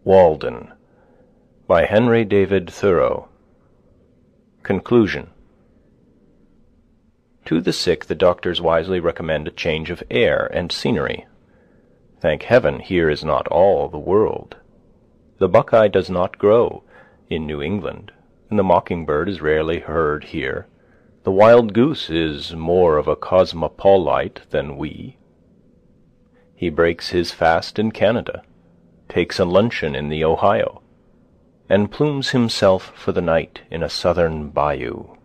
Walden, by Henry David Thoreau. Conclusion. To the sick the doctors wisely recommend a change of air and scenery. Thank heaven, here is not all the world. The buckeye does not grow in New England, and the mockingbird is rarely heard here. The wild goose is more of a cosmopolite than we. He breaks his fast in Canada, takes a luncheon in the Ohio, and plumes himself for the night in a southern bayou.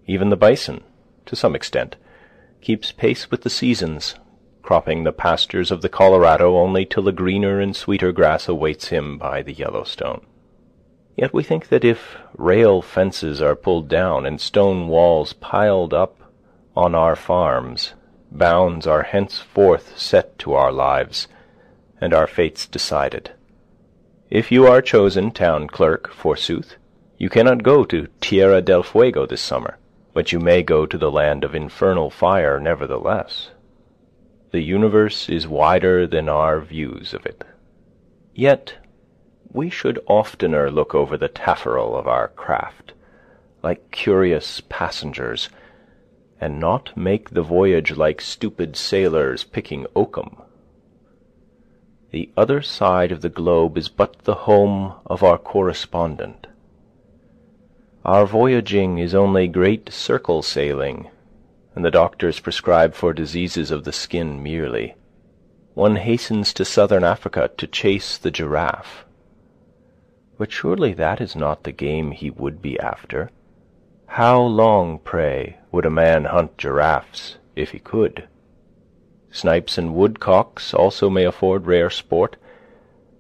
Even the bison, to some extent, keeps pace with the seasons, cropping the pastures of the Colorado only till a greener and sweeter grass awaits him by the Yellowstone. Yet we think that if rail fences are pulled down and stone walls piled up on our farms, bounds are henceforth set to our lives, and our fates decided. If you are chosen town clerk, forsooth, you cannot go to Tierra del Fuego this summer, but you may go to the land of infernal fire nevertheless. The universe is wider than our views of it. Yet we should oftener look over the taffrail of our craft, like curious passengers, and not make the voyage like stupid sailors picking oakum. The other side of the globe is but the home of our correspondent. Our voyaging is only great circle sailing, and the doctors prescribe for diseases of the skin merely. One hastens to southern Africa to chase the giraffe. But surely that is not the game he would be after. How long, pray, would a man hunt giraffes if he could? Snipes and woodcocks also may afford rare sport,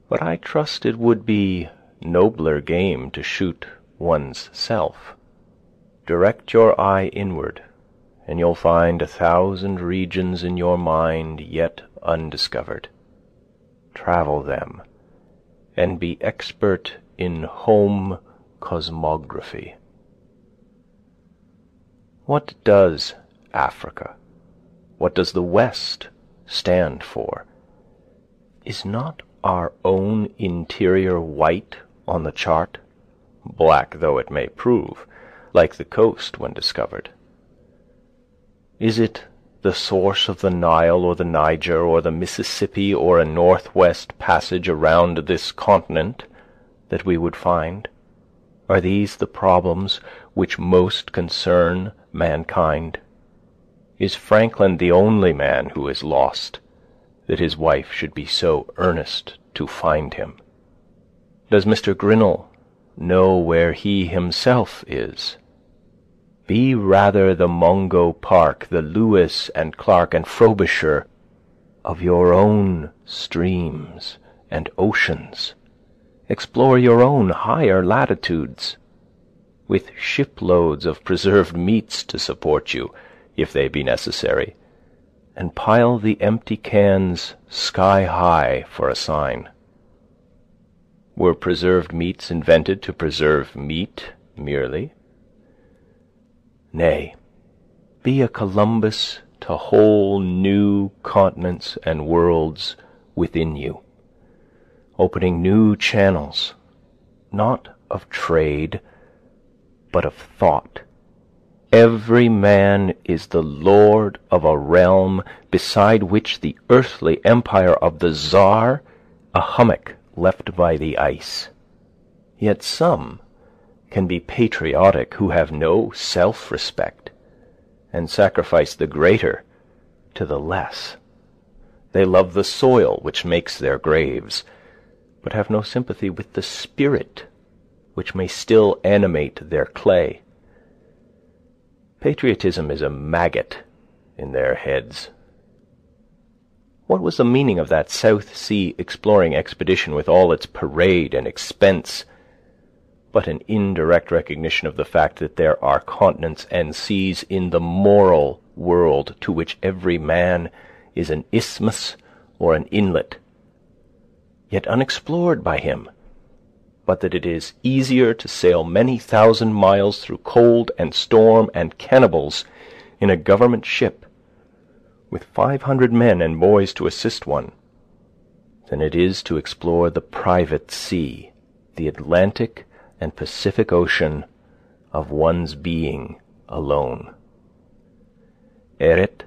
but I trust it would be nobler game to shoot one's self. Direct your eye inward, and you'll find 1,000 regions in your mind yet undiscovered. Travel them, and be expert in home cosmography. What does Africa, what does the West stand for? Is not our own interior white on the chart, black though it may prove, like the coast when discovered? Is it the source of the Nile or the Niger or the Mississippi or a northwest passage around this continent that we would find? Are these the problems which most concern mankind? Is Franklin the only man who is lost, that his wife should be so earnest to find him? Does Mr. Grinnell know where he himself is? Be rather the Mungo Park, the Lewis and Clark and Frobisher of your own streams and oceans. Explore your own higher latitudes, with shiploads of preserved meats to support you, if they be necessary, and pile the empty cans sky high for a sign. Were preserved meats invented to preserve meat merely? Nay, be a Columbus to whole new continents and worlds within you, opening new channels, not of trade, but of thought. Every man is the lord of a realm beside which the earthly empire of the Tsar, a hummock left by the ice. Yet some can be patriotic who have no self-respect, and sacrifice the greater to the less. They love the soil which makes their graves, but have no sympathy with the spirit which may still animate their clay. Patriotism is a maggot in their heads. What was the meaning of that South Sea exploring expedition with all its parade and expense, but an indirect recognition of the fact that there are continents and seas in the moral world to which every man is an isthmus or an inlet, yet unexplored by him, but that it is easier to sail many thousand miles through cold and storm and cannibals in a government ship, with 500 men and boys to assist one, than it is to explore the private sea, the Atlantic and Pacific Ocean of one's being alone. Erit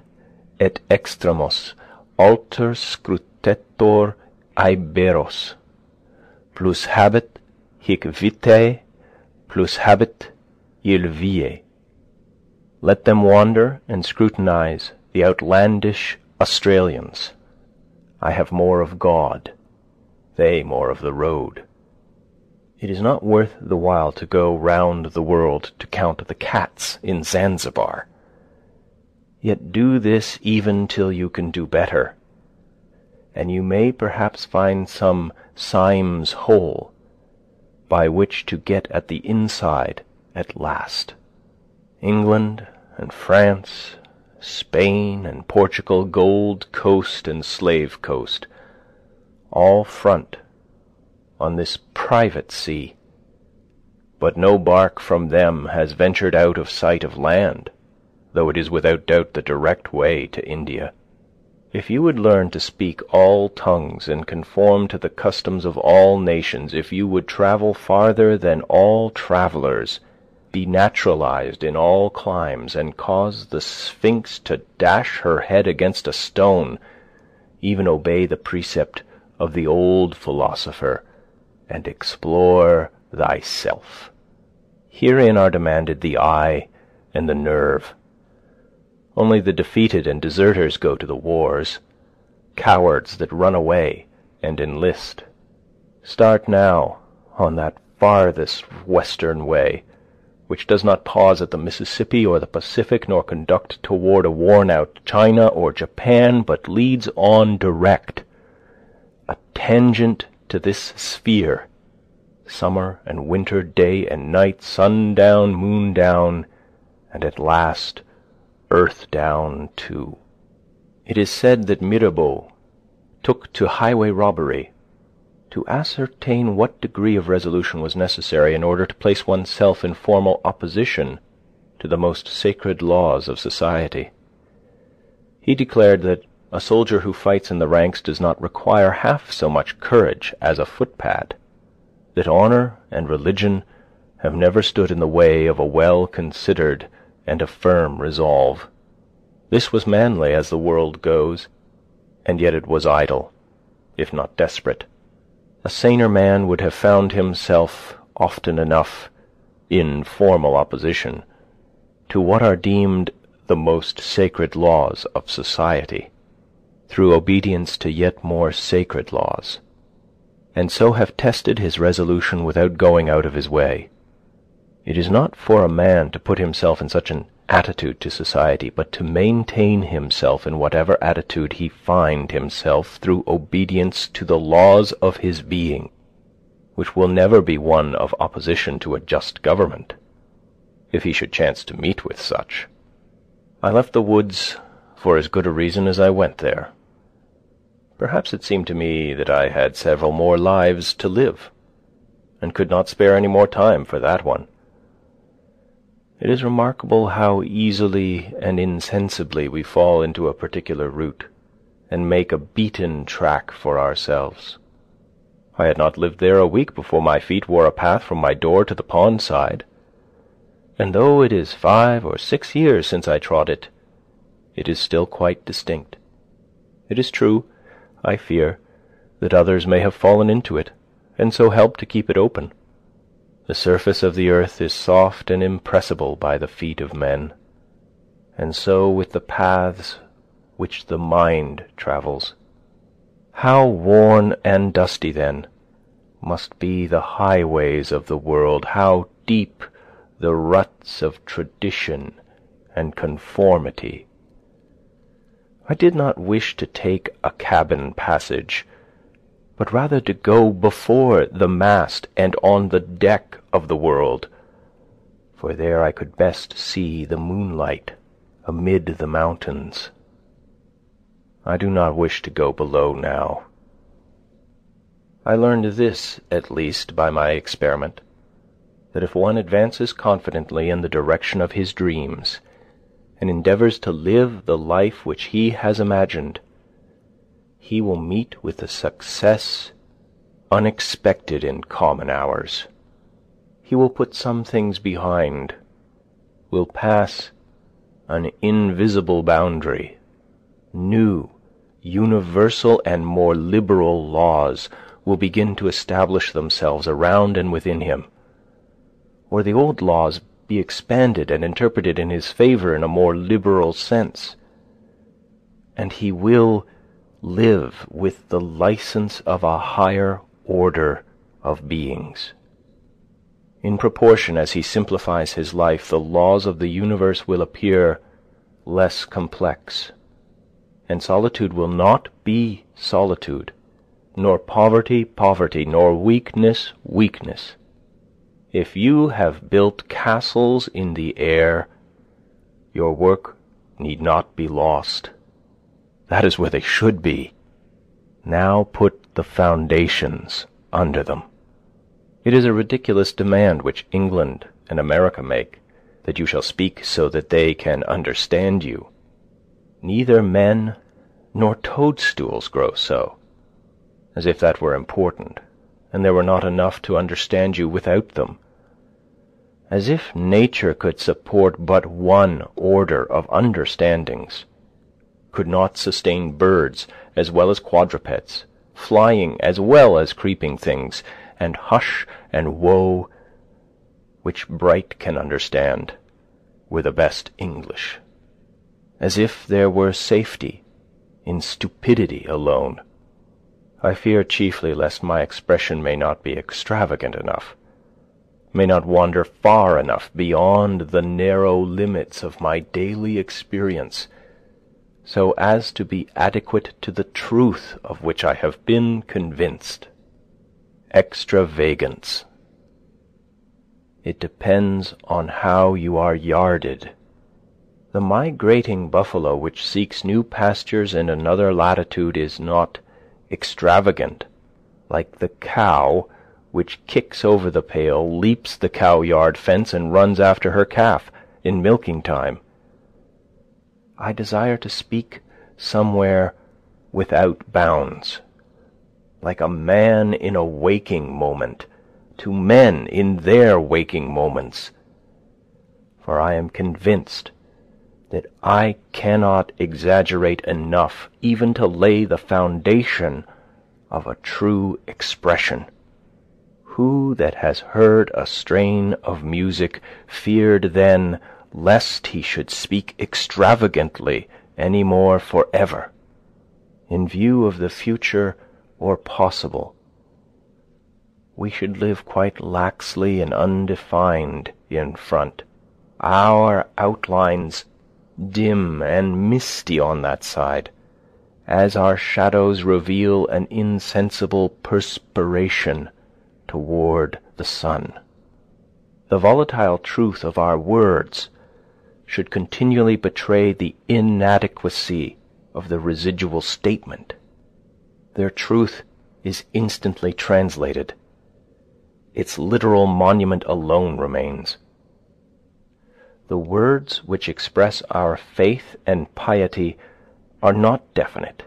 et extremos alter scrutetur Iberos, plus habet hic vitae, plus habet il vie. Let them wander and scrutinize the outlandish Australians. I have more of God, they more of the road. It is not worth the while to go round the world to count the cats in Zanzibar. Yet do this even till you can do better, and you may perhaps find some Syme's hole by which to get at the inside at last. England and France, Spain and Portugal, Gold Coast and Slave Coast, all front on this private sea, but no bark from them has ventured out of sight of land, though it is without doubt the direct way to India. If you would learn to speak all tongues and conform to the customs of all nations, if you would travel farther than all travelers, be naturalized in all climes, and cause the Sphinx to dash her head against a stone, even obey the precept of the old philosopher, and explore thyself. Herein are demanded the eye and the nerve. Only the defeated and deserters go to the wars, cowards that run away and enlist. Start now on that farthest western way, which does not pause at the Mississippi or the Pacific, nor conduct toward a worn-out China or Japan, but leads on direct, a tangent to this sphere, summer and winter, day and night, sundown, moon down, and at last earth down too. It is said that Mirabeau took to highway robbery to ascertain what degree of resolution was necessary in order to place oneself in formal opposition to the most sacred laws of society. He declared that a soldier who fights in the ranks does not require half so much courage as a footpad, that honor and religion have never stood in the way of a well-considered and a firm resolve. This was manly as the world goes, and yet it was idle, if not desperate. A saner man would have found himself often enough in formal opposition to what are deemed the most sacred laws of society, through obedience to yet more sacred laws, and so have tested his resolution without going out of his way. It is not for a man to put himself in such an attitude to society, but to maintain himself in whatever attitude he find himself through obedience to the laws of his being, which will never be one of opposition to a just government, if he should chance to meet with such. I left the woods for as good a reason as I went there. Perhaps it seemed to me that I had several more lives to live, and could not spare any more time for that one. It is remarkable how easily and insensibly we fall into a particular route, and make a beaten track for ourselves. I had not lived there a week before my feet wore a path from my door to the pond side, and though it is 5 or 6 years since I trod it, it is still quite distinct. It is true, I fear, that others may have fallen into it, and so helped to keep it open. The surface of the earth is soft and impressible by the feet of men, and so with the paths which the mind travels. How worn and dusty, then, must be the highways of the world, how deep the ruts of tradition and conformity. I did not wish to take a cabin passage, but rather to go before the mast and on the deck of the world, for there I could best see the moonlight amid the mountains. I do not wish to go below now. I learned this, at least, by my experiment, that if one advances confidently in the direction of his dreams, and endeavors to live the life which he has imagined, he will meet with a success unexpected in common hours. He will put some things behind, will pass an invisible boundary. New, universal, and more liberal laws will begin to establish themselves around and within him, or the old laws be expanded and interpreted in his favor in a more liberal sense, and he will live with the license of a higher order of beings. In proportion as he simplifies his life, the laws of the universe will appear less complex, and solitude will not be solitude, nor poverty poverty, nor weakness weakness. If you have built castles in the air, your work need not be lost. That is where they should be. Now put the foundations under them. It is a ridiculous demand which England and America make, that you shall speak so that they can understand you. Neither men nor toadstools grow so, as if that were important, and there were not enough to understand you without them. As if nature could support but one order of understandings, could not sustain birds as well as quadrupeds, flying as well as creeping things, and hush and woe, which Bright can understand, were the best English. As if there were safety in stupidity alone. I fear chiefly lest my expression may not be extravagant enough, may not wander far enough beyond the narrow limits of my daily experience, so as to be adequate to the truth of which I have been convinced. Extravagance. It depends on how you are yarded. The migrating buffalo which seeks new pastures in another latitude is not extravagant, like the cow which kicks over the pail, leaps the cow-yard fence, and runs after her calf in milking time. I desire to speak somewhere without bounds, like a man in a waking moment, to men in their waking moments, for I am convinced that I cannot exaggerate enough even to lay the foundation of a true expression. Who that has heard a strain of music feared then lest he should speak extravagantly any more forever, in view of the future or possible? We should live quite laxly and undefined in front, our outlines dim and misty on that side, as our shadows reveal an insensible perspiration toward the sun. The volatile truth of our words should continually betray the inadequacy of the residual statement. Their truth is instantly translated. Its literal monument alone remains. The words which express our faith and piety are not definite,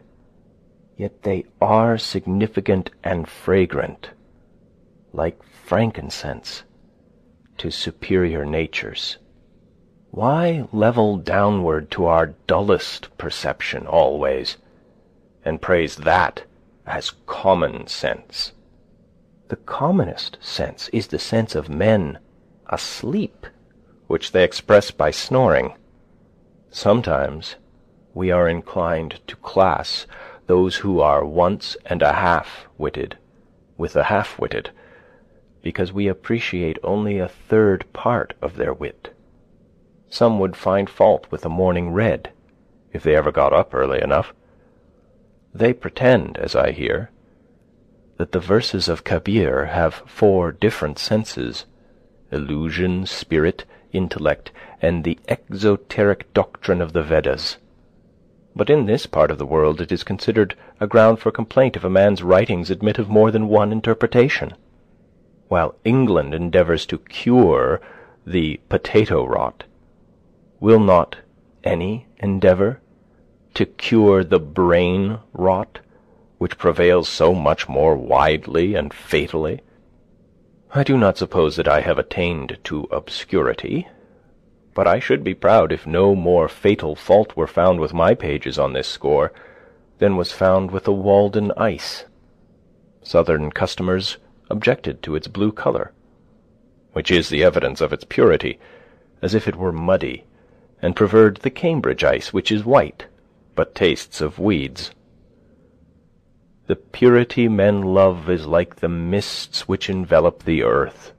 yet they are significant and fragrant, like frankincense to superior natures. Why level downward to our dullest perception always, and praise that as common sense? The commonest sense is the sense of men asleep, which they express by snoring. Sometimes we are inclined to class those who are once and a half-witted with the half-witted, because we appreciate only a third part of their wit. Some would find fault with the morning read, if they ever got up early enough. They pretend, as I hear, that the verses of Kabir have 4 different senses: illusion, spirit, intellect, and the exoteric doctrine of the Vedas. But in this part of the world it is considered a ground for complaint if a man's writings admit of more than one interpretation. While England endeavours to cure the potato rot, will not any endeavour to cure the brain rot which prevails so much more widely and fatally? I do not suppose that I have attained to obscurity, but I should be proud if no more fatal fault were found with my pages on this score than was found with the Walden ice. Southern customers objected to its blue color, which is the evidence of its purity, as if it were muddy, and preferred the Cambridge ice, which is white, but tastes of weeds. The purity men love is like the mists which envelop the earth,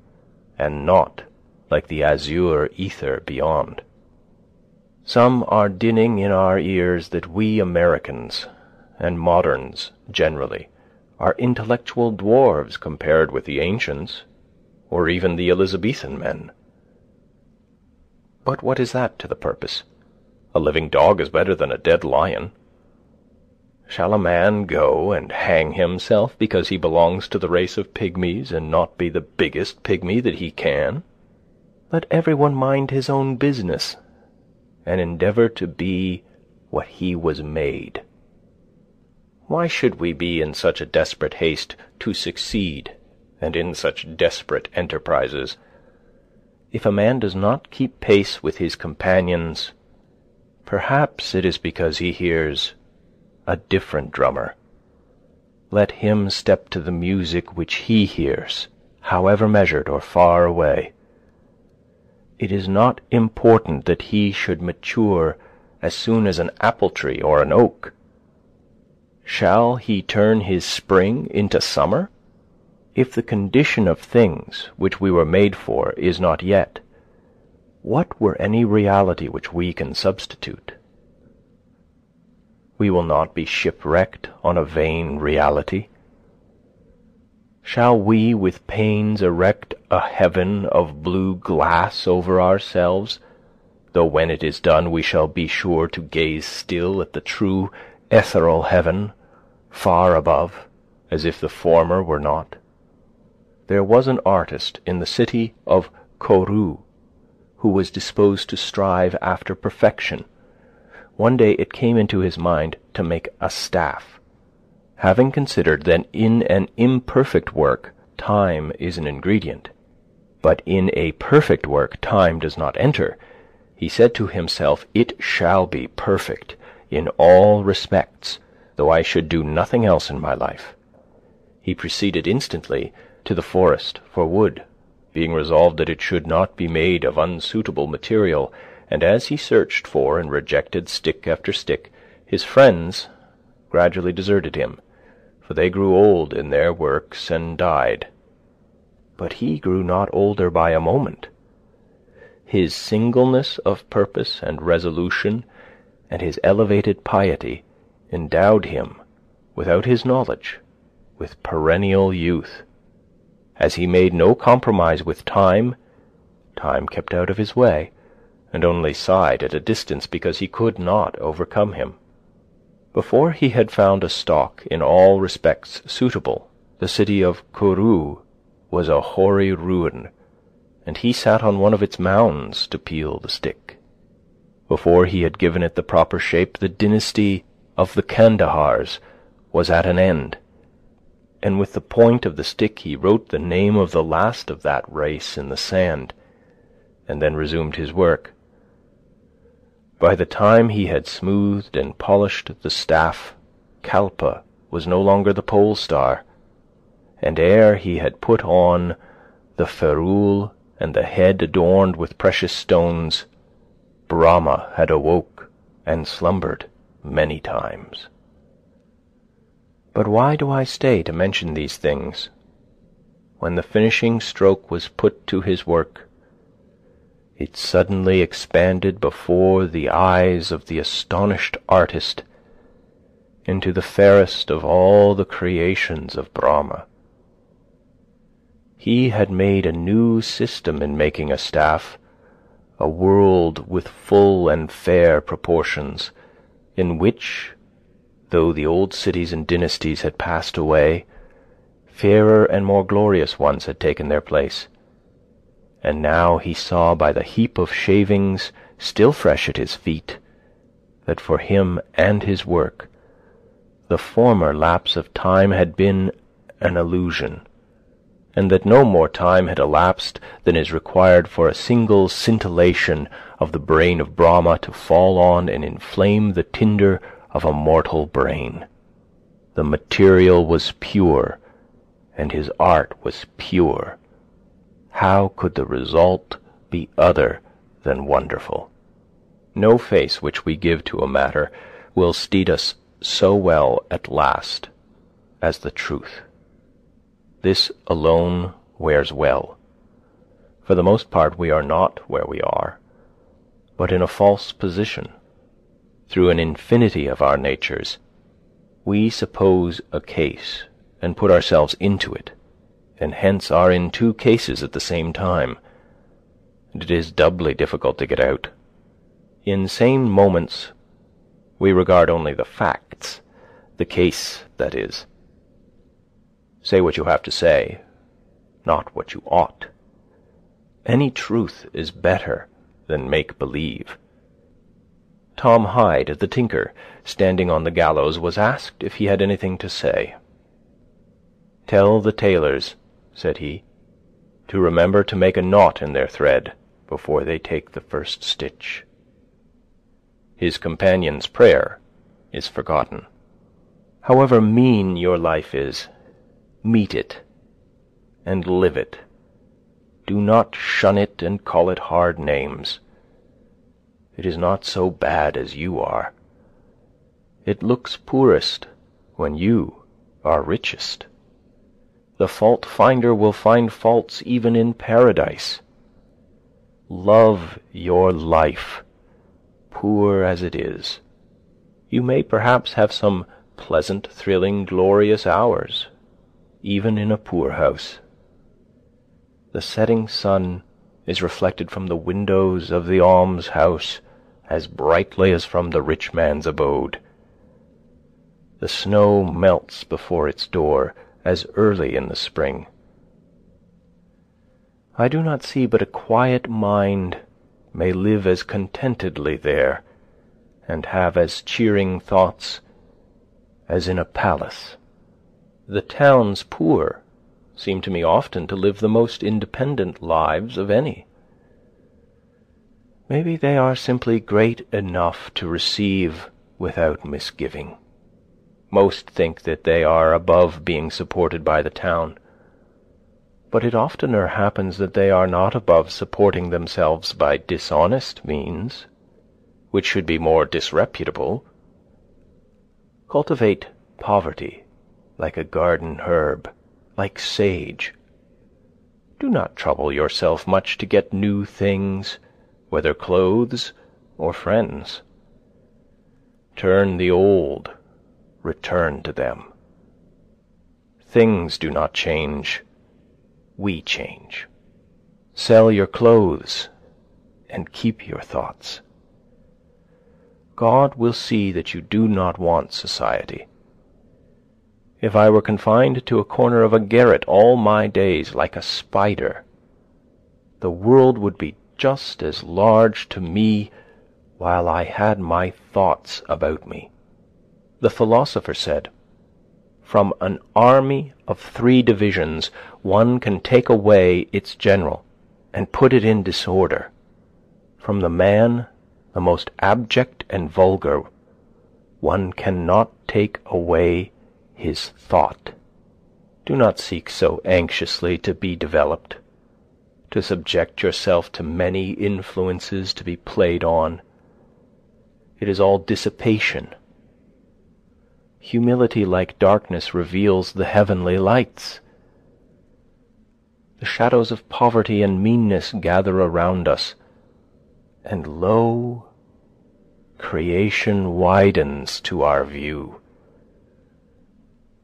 and not like the azure ether beyond. Some are dinning in our ears that we Americans, and moderns generally, are intellectual dwarves compared with the ancients, or even the Elizabethan men. But what is that to the purpose? A living dog is better than a dead lion. Shall a man go and hang himself because he belongs to the race of pygmies and not be the biggest pygmy that he can? Let everyone mind his own business, and endeavor to be what he was made. Why should we be in such a desperate haste to succeed, and in such desperate enterprises? If a man does not keep pace with his companions, perhaps it is because he hears a different drummer. Let him step to the music which he hears, however measured or far away. It is not important that he should mature as soon as an apple tree or an oak. Shall he turn his spring into summer? If the condition of things which we were made for is not yet, what were any reality which we can substitute? We will not be shipwrecked on a vain reality. Shall we with pains erect a heaven of blue glass over ourselves, though when it is done we shall be sure to gaze still at the true ethereal heaven, far above, as if the former were not? There was an artist in the city of Kourou who was disposed to strive after perfection. One day it came into his mind to make a staff. Having considered that in an imperfect work time is an ingredient, but in a perfect work time does not enter, he said to himself, "It shall be perfect in all respects, though I should do nothing else in my life." He proceeded instantly to the forest for wood, being resolved that it should not be made of unsuitable material, and as he searched for and rejected stick after stick, his friends gradually deserted him, for they grew old in their works and died. But he grew not older by a moment. His singleness of purpose and resolution and his elevated piety endowed him, without his knowledge, with perennial youth. As he made no compromise with time, time kept out of his way, and only sighed at a distance because he could not overcome him. Before he had found a stock in all respects suitable, the city of Kourou was a hoary ruin, and he sat on one of its mounds to peel the stick. Before he had given it the proper shape, the dynasty of the Kandahars was at an end, and with the point of the stick he wrote the name of the last of that race in the sand, and then resumed his work. By the time he had smoothed and polished the staff, Kalpa was no longer the pole star, and ere he had put on the ferule and the head adorned with precious stones, Brahma had awoke and slumbered many times. But why do I stay to mention these things? When the finishing stroke was put to his work, it suddenly expanded before the eyes of the astonished artist into the fairest of all the creations of Brahma. He had made a new system in making a staff, a world with full and fair proportions, in which, though the old cities and dynasties had passed away, fairer and more glorious ones had taken their place. And now he saw by the heap of shavings still fresh at his feet that for him and his work the former lapse of time had been an illusion, and that no more time had elapsed than is required for a single scintillation of the brain of Brahma to fall on and inflame the tinder of a mortal brain. The material was pure, and his art was pure. How could the result be other than wonderful? No face which we give to a matter will steed us so well at last as the truth. This alone wears well. For the most part we are not where we are, but in a false position. Through an infinity of our natures, we suppose a case and put ourselves into it, and hence are in two cases at the same time, and it is doubly difficult to get out. In sane moments, we regard only the facts, the case, that is. Say what you have to say, not what you ought. Any truth is better than make-believe. Tom Hyde, the tinker, standing on the gallows, was asked if he had anything to say. "Tell the tailors," said he, "to remember to make a knot in their thread before they take the first stitch." His companion's prayer is forgotten. However mean your life is, meet it and live it. Do not shun it and call it hard names. It is not so bad as you are. It looks poorest when you are richest. The fault-finder will find faults even in paradise. Love your life, poor as it is. You may perhaps have some pleasant, thrilling, glorious hours, even in a poor house. The setting sun is reflected from the windows of the almshouse as brightly as from the rich man's abode. The snow melts before its door as early in the spring. I do not see but a quiet mind may live as contentedly there, and have as cheering thoughts as in a palace. The town's poor seem to me often to live the most independent lives of any. Maybe they are simply great enough to receive without misgiving. Most think that they are above being supported by the town, but it oftener happens that they are not above supporting themselves by dishonest means, which should be more disreputable. Cultivate poverty like a garden herb, like sage. Do not trouble yourself much to get new things, whether clothes or friends. Turn the old, return to them. Things do not change, we change. Sell your clothes and keep your thoughts. God will see that you do not want society. If I were confined to a corner of a garret all my days like a spider, the world would be just as large to me while I had my thoughts about me. The philosopher said, "From an army of 3 divisions, one can take away its general and put it in disorder. From the man, the most abject and vulgar, one cannot take away his thought." Do not seek so anxiously to be developed, to subject yourself to many influences to be played on. It is all dissipation. Humility like darkness reveals the heavenly lights. The shadows of poverty and meanness gather around us, and lo, creation widens to our view.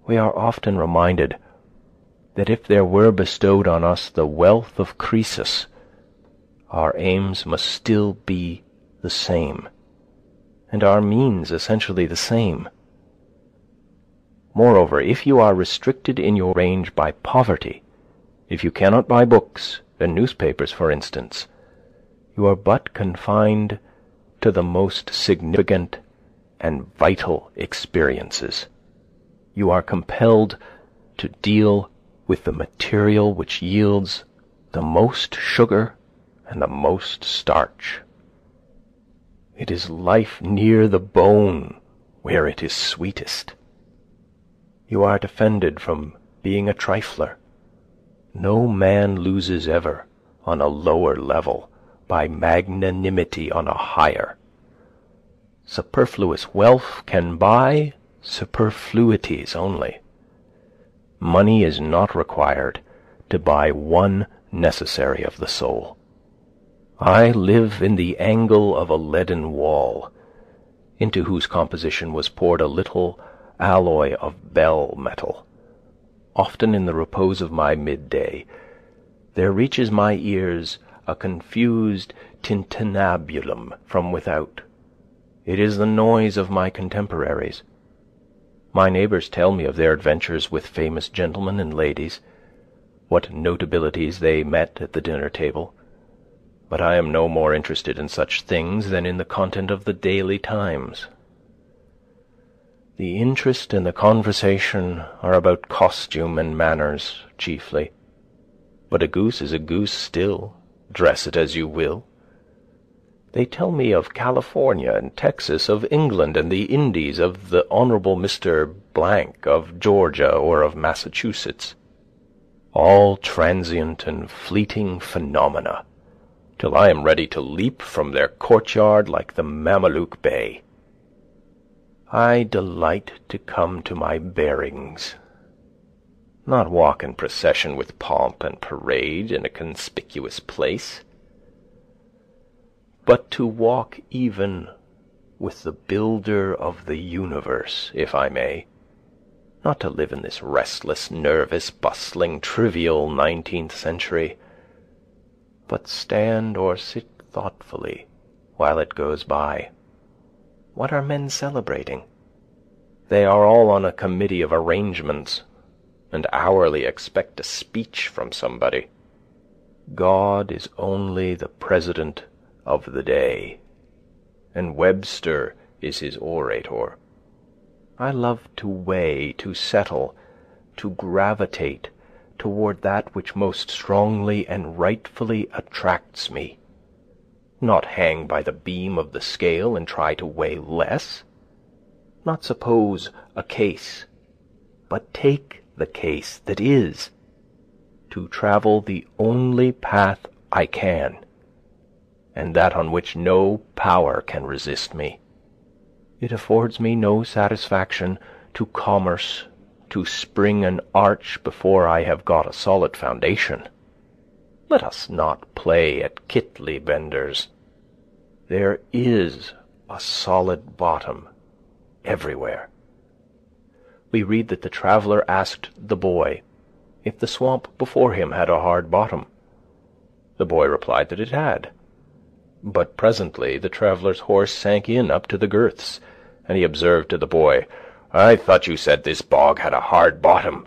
We are often reminded that if there were bestowed on us the wealth of Croesus, our aims must still be the same, and our means essentially the same. Moreover, if you are restricted in your range by poverty, if you cannot buy books and newspapers, for instance, you are but confined to the most significant and vital experiences. you are compelled to deal with the material which yields the most sugar and the most starch. It is life near the bone where it is sweetest. You are defended from being a trifler. No man loses ever on a lower level by magnanimity on a higher. Superfluous wealth can buy superfluities only. Money is not required to buy one necessary of the soul. I live in the angle of a leaden wall, into whose composition was poured a little alloy of bell metal. Often in the repose of my midday, there reaches my ears a confused tintinnabulum from without. It is the noise of my contemporaries. My neighbors tell me of their adventures with famous gentlemen and ladies, what notabilities they met at the dinner table, but I am no more interested in such things than in the content of the Daily Times. The interest and the conversation are about costume and manners chiefly, but a goose is a goose still, dress it as you will. They tell me of California and Texas, of England and the Indies, of the Honorable Mr. Blank, of Georgia or of Massachusetts, all transient and fleeting phenomena, till I am ready to leap from their courtyard like the Mameluke Bey. I delight to come to my bearings, not walk in procession with pomp and parade in a conspicuous place, but to walk even with the builder of the universe, if I may, not to live in this restless, nervous, bustling, trivial 19th century, but stand or sit thoughtfully while it goes by. What are men celebrating? They are all on a committee of arrangements, and hourly expect a speech from somebody. God is only the president of the day, and Webster is his orator. I love to weigh, to settle, to gravitate toward that which most strongly and rightfully attracts me, not hang by the beam of the scale and try to weigh less, not suppose a case, but take the case that is, to travel the only path I can, and that on which no power can resist me. It affords me no satisfaction to commerce, to spring an arch before I have got a solid foundation. Let us not play at Kittley benders. There is a solid bottom everywhere. We read that the traveller asked the boy if the swamp before him had a hard bottom. The boy replied that it had. But presently the traveller's horse sank in up to the girths, and he observed to the boy, "I thought you said this bog had a hard bottom."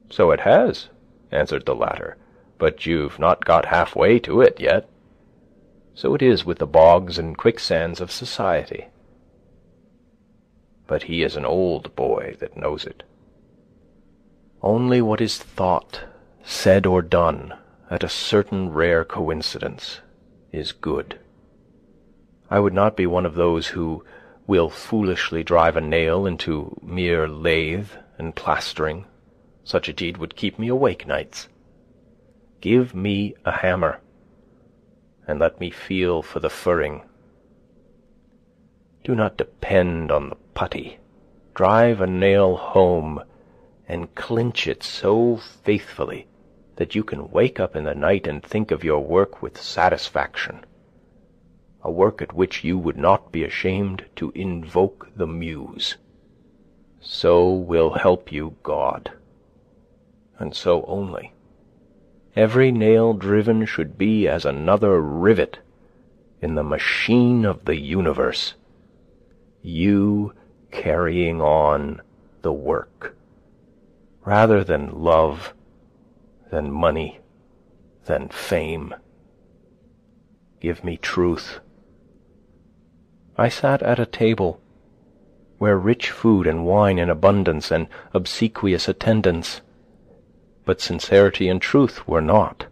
"So it has," answered the latter, "but you've not got halfway to it yet." So it is with the bogs and quicksands of society. But he is an old boy that knows it. Only what is thought, said, or done at a certain rare coincidence is good. I would not be one of those who will foolishly drive a nail into mere lath and plastering. Such a deed would keep me awake nights. Give me a hammer, and let me feel for the furring. Do not depend on the putty. Drive a nail home, and clinch it so faithfully that you can wake up in the night and think of your work with satisfaction, a work at which you would not be ashamed to invoke the muse. So will help you God, and so only. Every nail driven should be as another rivet in the machine of the universe, you carrying on the work, rather than love, than money, than fame. Give me truth. I sat at a table, where rich food and wine in abundance and obsequious attendance, but sincerity and truth were not.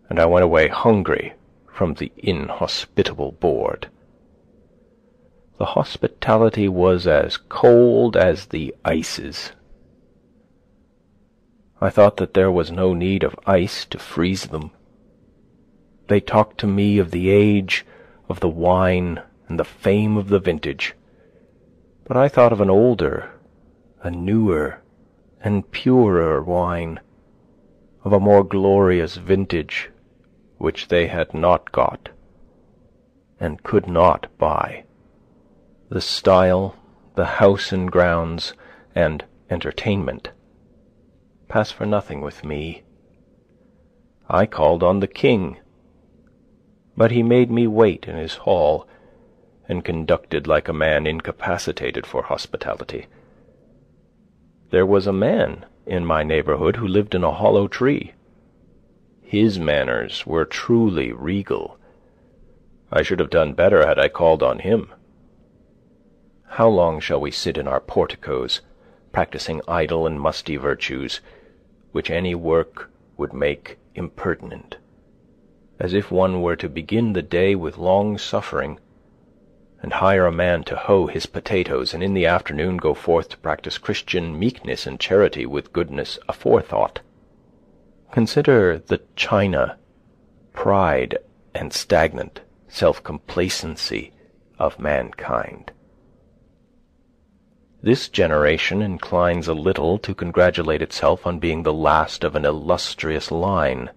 And I went away hungry from the inhospitable board. The hospitality was as cold as the ices. I thought that there was no need of ice to freeze them. They talked to me of the age of the wine and the fame of the vintage, but I thought of an older, a newer, and purer wine, of a more glorious vintage, which they had not got, and could not buy. The style, the house and grounds, and entertainment pass for nothing with me. I called on the king, but he made me wait in his hall, and conducted like a man incapacitated for hospitality. There was a man in my neighborhood who lived in a hollow tree. His manners were truly regal. I should have done better had I called on him. How long shall we sit in our porticos, practising idle and musty virtues, which any work would make impertinent, as if one were to begin the day with long suffering, and hire a man to hoe his potatoes, and in the afternoon go forth to practice Christian meekness and charity with goodness aforethought? Consider the China, pride, and stagnant self-complacency of mankind. This generation inclines a little to congratulate itself on being the last of an illustrious line,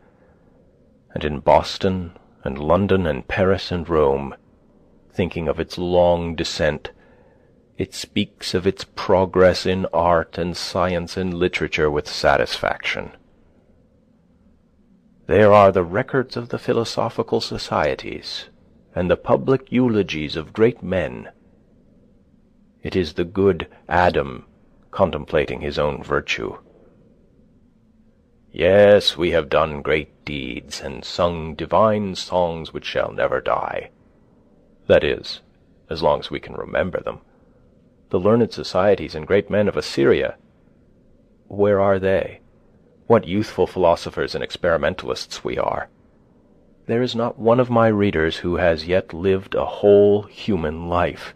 and in Boston and London and Paris and Rome, thinking of its long descent, it speaks of its progress in art and science and literature with satisfaction. There are the records of the philosophical societies, and the public eulogies of great men. It is the good Adam contemplating his own virtue. Yes, we have done great deeds, and sung divine songs which shall never die. That is, as long as we can remember them. The learned societies and great men of Assyria, where are they? What youthful philosophers and experimentalists we are! There is not one of my readers who has yet lived a whole human life.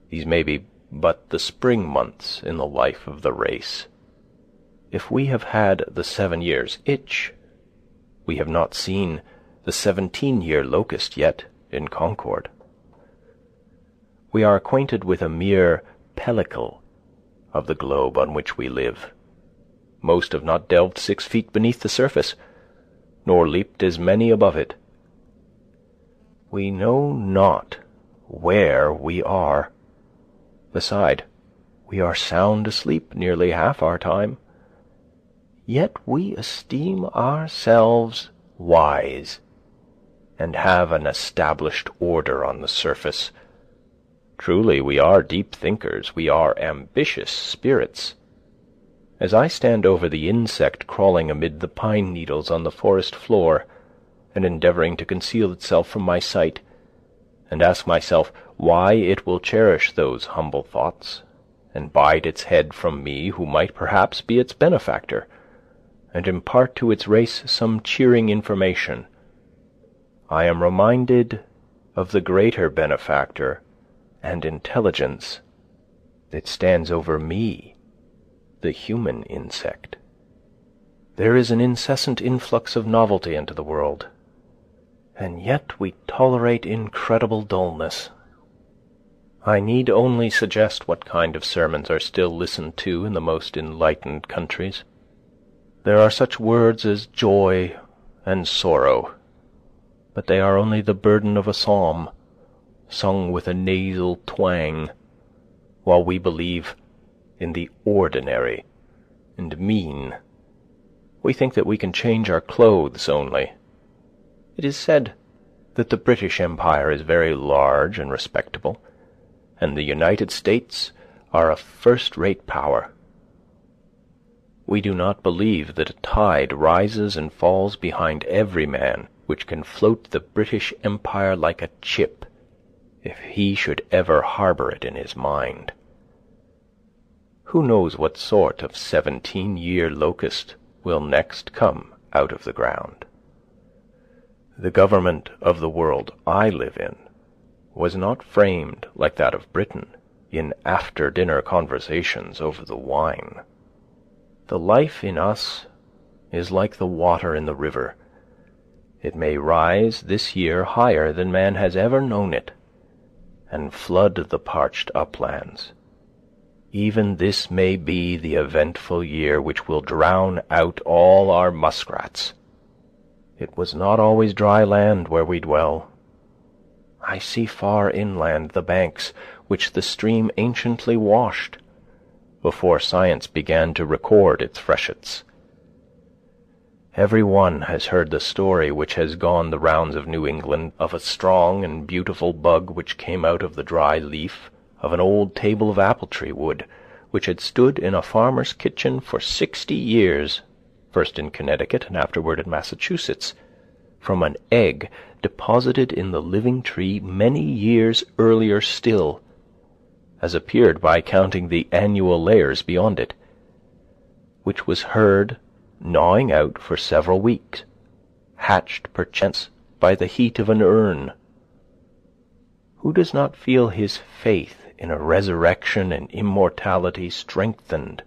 These may be but the spring months in the life of the race. If we have had the 7 years' itch, we have not seen the 17-year locust yet in Concord. We are acquainted with a mere pellicle of the globe on which we live. Most have not delved 6 feet beneath the surface, nor leaped as many above it. We know not where we are. Beside, we are sound asleep nearly half our time. Yet we esteem ourselves wise, and have an established order on the surface. Truly, we are deep thinkers, we are ambitious spirits. As I stand over the insect crawling amid the pine needles on the forest floor, and endeavoring to conceal itself from my sight, and ask myself why it will cherish those humble thoughts, and bide its head from me who might perhaps be its benefactor, and impart to its race some cheering information, I am reminded of the greater benefactor and intelligence that stands over me, the human insect. There is an incessant influx of novelty into the world, and yet we tolerate incredible dullness. I need only suggest what kind of sermons are still listened to in the most enlightened countries. There are such words as joy and sorrow, but they are only the burden of a psalm, sung with a nasal twang, while we believe in the ordinary and mean. We think that we can change our clothes only. It is said that the British Empire is very large and respectable, and the United States are a first-rate power. We do not believe that a tide rises and falls behind every man which can float the British Empire like a chip if he should ever harbour it in his mind. Who knows what sort of 17-year locust will next come out of the ground? The government of the world I live in was not framed like that of Britain in after-dinner conversations over the wine. The life in us is like the water in the river. It may rise this year higher than man has ever known it, and flood the parched uplands. Even this may be the eventful year which will drown out all our muskrats. It was not always dry land where we dwell. I see far inland the banks which the stream anciently washed, before science began to record its freshets. Every one has heard the story which has gone the rounds of New England of a strong and beautiful bug which came out of the dry leaf of an old table of apple-tree wood, which had stood in a farmer's kitchen for 60 years, first in Connecticut and afterward in Massachusetts, from an egg deposited in the living tree many years earlier still, as appeared by counting the annual layers beyond it, which was heard gnawing out for several weeks, hatched perchance by the heat of an urn. Who does not feel his faith in a resurrection and immortality strengthened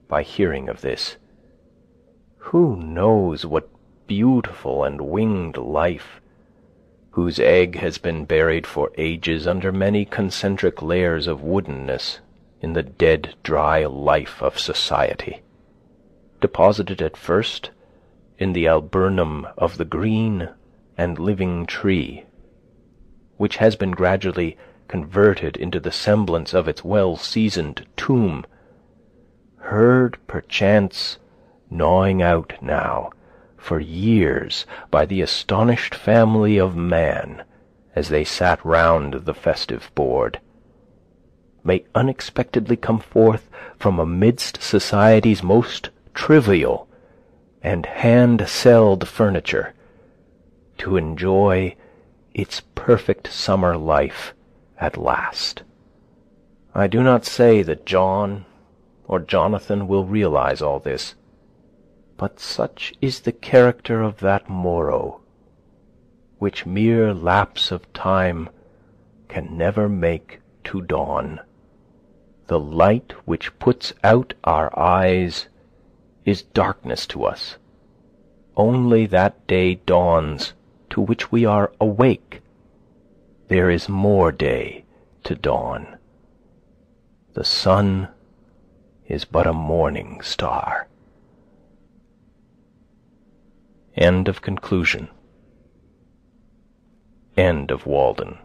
by hearing of this? Who knows what beautiful and winged life, whose egg has been buried for ages under many concentric layers of woodenness in the dead, dry life of society, deposited at first in the alburnum of the green and living tree, which has been gradually converted into the semblance of its well-seasoned tomb, heard perchance gnawing out now for years by the astonished family of man as they sat round the festive board, may unexpectedly come forth from amidst society's most trivial and hand-celled furniture to enjoy its perfect summer life at last. I do not say that John or Jonathan will realize all this, but such is the character of that morrow, which mere lapse of time can never make to dawn. The light which puts out our eyes is darkness to us. Only that day dawns to which we are awake. There is more day to dawn. The sun is but a morning star. End of conclusion. End of Walden.